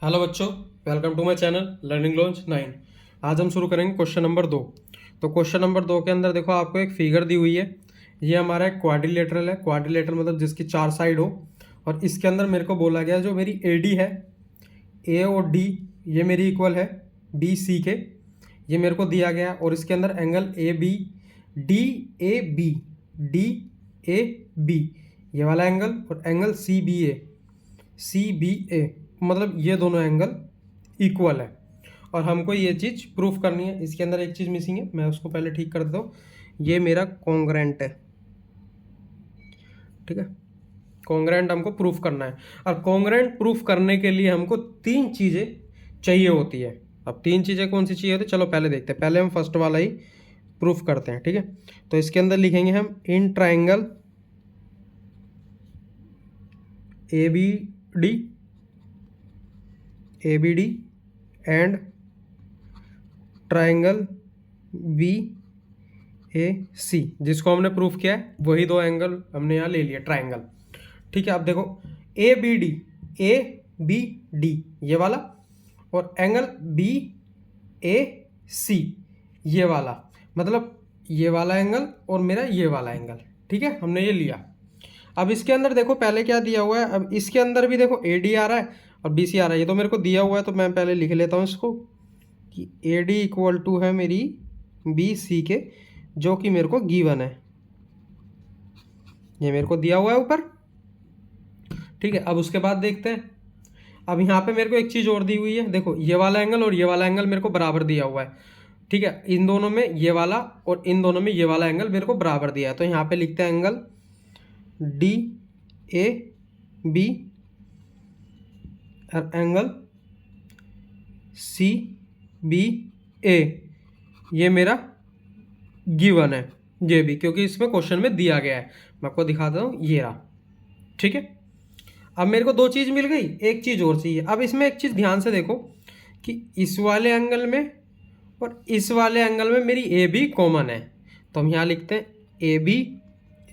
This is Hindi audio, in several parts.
हेलो बच्चों, welcome to my channel learning launch 9। आज हम शुरू करेंगे क्वेश्चन नंबर 2। तो क्वेश्चन नंबर 2 के अंदर देखो आपको एक फिगर दी हुई है। ये हमारा एक क्वाड्रिलेटरल है। क्वाड्रिलेटरल मतलब जिसकी 4 साइड हो, और इसके अंदर मेरे को बोला गया जो मेरी AD है, A और D ये मेरी इक्वल है BC के, ये मेरे को दिया गया। और इसके अंदर एंगल DAB ये वाला एंगल, और एंगल CBA मतलब ये दोनों एंगल इक्वल है। और हमको ये चीज़ प्रूफ करनी है। इसके अंदर एक चीज़ मिसिंग है, मैं उसको पहले ठीक कर देता हूँ। ये मेरा कॉन्ग्रेंट है, ठीक है। कॉन्ग्रेंट हमको प्रूफ करना है, और कॉन्ग्रेंट प्रूफ करने के लिए हमको 3 चीज़ें चाहिए होती है। अब 3 चीज़ें कौन सी चाहिए होती है, चलो पहले देखते हैं। पहले हम फर्स्ट वाला ही प्रूफ करते हैं, ठीक है। तो इसके अंदर लिखेंगे हम in triangle ABD and triangle BAC, जिसको हमने प्रूफ किया है वही 2 एंगल हमने यहाँ ले लिया ट्राइंगल, ठीक है। अब देखो ABD ये वाला, और एंगल BAC ये वाला, मतलब ये वाला एंगल और मेरा ये वाला एंगल, ठीक है। हमने ये लिया। अब इसके अंदर देखो पहले क्या दिया हुआ है। अब इसके अंदर भी देखो AD आ रहा है और BC आ रहा है। ये तो मेरे को दिया हुआ है, तो मैं पहले लिख लेता हूँ इसको कि AD इक्वल टू है मेरी BC के, जो कि मेरे को गिवन है। ये मेरे को दिया हुआ है ऊपर, ठीक है। अब उसके बाद देखते हैं। अब यहाँ पे मेरे को एक चीज़ और दी हुई है। देखो ये वाला एंगल और ये वाला एंगल मेरे को बराबर दिया हुआ है, ठीक है। इन दोनों में ये वाला और इन दोनों में ये वाला एंगल मेरे को बराबर दिया है। तो यहाँ पे लिखते हैं एंगल DAB और एंगल CBA ये मेरा गिवन है। ये भी क्योंकि इसमें क्वेश्चन में दिया गया है। मैं आपको दिखाता हूँ, ये रहा, ठीक है। अब मेरे को 2 चीज़ मिल गई, एक चीज़ और चाहिए। अब इसमें एक चीज़ ध्यान से देखो कि इस वाले एंगल में और इस वाले एंगल में मेरी AB कॉमन है। तो हम यहाँ लिखते हैं AB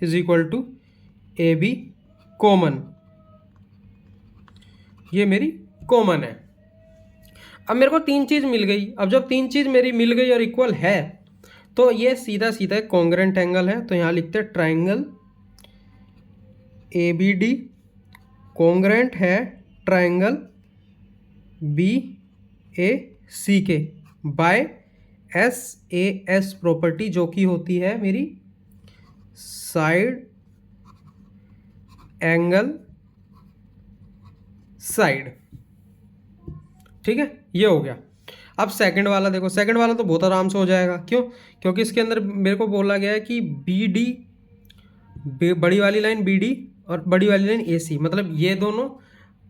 is equal to AB common, ये मेरी कॉमन है। अब मेरे को 3 चीज़ मिल गई। अब जब 3 चीज़ मेरी मिल गई और इक्वल है, तो ये सीधा सीधा एक कॉन्ग्रेंट एंगल है। तो यहाँ लिखते हैं ट्राइंगल ABD कॉन्ग्रेंट है ट्राइंगल BAC के बाय SAS प्रॉपर्टी, जो कि होती है मेरी साइड एंगल साइड, ठीक है। ये हो गया। अब सेकंड वाला देखो। सेकंड वाला तो बहुत आराम से हो जाएगा। क्यों? क्योंकि इसके अंदर मेरे को बोला गया है कि BD, बड़ी वाली लाइन BD और बड़ी वाली लाइन AC, मतलब ये दोनों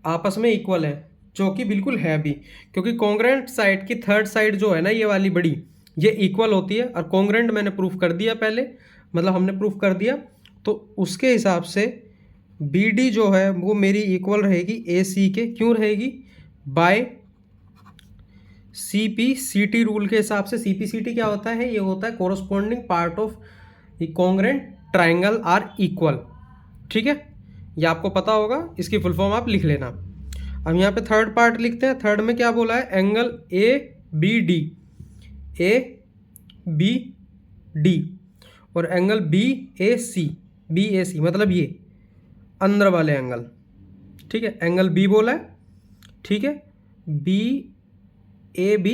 आपस में इक्वल है, जो कि बिल्कुल है भी। क्योंकि कॉन्ग्रेंट साइड की थर्ड साइड जो है ना, ये वाली बड़ी, ये इक्वल होती है। और कॉन्ग्रेंट मैंने प्रूफ कर दिया पहले, मतलब हमने प्रूफ कर दिया। तो उसके हिसाब से BD जो है वो मेरी इक्वल रहेगी AC के। क्यों रहेगी? बाय CPCT रूल के हिसाब से। CPCT क्या होता है? ये होता है corresponding part of congruent triangle are equal, ठीक है। ये आपको पता होगा, इसकी फुल फॉर्म आप लिख लेना। अब यहाँ पे थर्ड पार्ट लिखते हैं। थर्ड में क्या बोला है? एंगल ABD और एंगल BAC मतलब ये अंदर वाले एंगल, ठीक है। एंगल B बोला है, ठीक है। BABD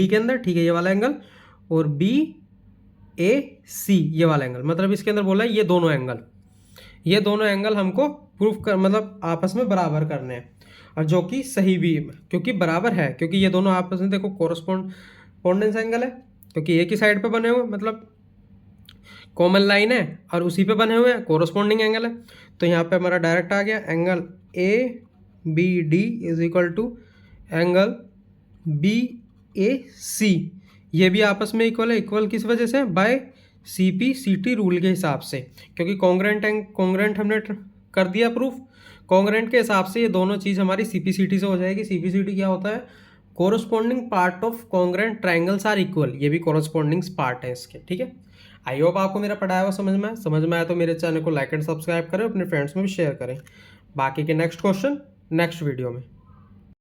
के अंदर, ठीक है, ये वाला एंगल, और BAC ये वाला एंगल, मतलब इसके अंदर बोला है ये दोनों एंगल हमको प्रूफ कर, मतलब आपस में बराबर करने हैं। और जो कि सही भी, क्योंकि बराबर है, क्योंकि ये दोनों आपस में देखो कोरस्पॉन्डेंस एंगल है, क्योंकि एक ही साइड पे बने हुए, मतलब कॉमन लाइन है और उसी पे बने हुए हैं, कोरस्पॉन्डिंग एंगल है। तो यहाँ पे हमारा डायरेक्ट आ गया angle ABD is equal to angle BAC, ये भी आपस में इक्वल है। इक्वल किस वजह से? बाय CPCT रूल के हिसाब से, क्योंकि कॉन्ग्रेंट हमने कर दिया प्रूफ। कॉन्ग्रेंट के हिसाब से ये दोनों चीज़ हमारी CPCT से हो जाएगी। CPCT क्या होता है? Corresponding part of congruent triangles are equal, ये भी कोरस्पॉन्डिंग पार्ट है इसके, ठीक है। आई होप आपको मेरा पढ़ाया हुआ समझ में आया तो मेरे चैनल को लाइक एंड सब्सक्राइब करें, अपने फ्रेंड्स में भी शेयर करें। बाकी के नेक्स्ट क्वेश्चन नेक्स्ट वीडियो में।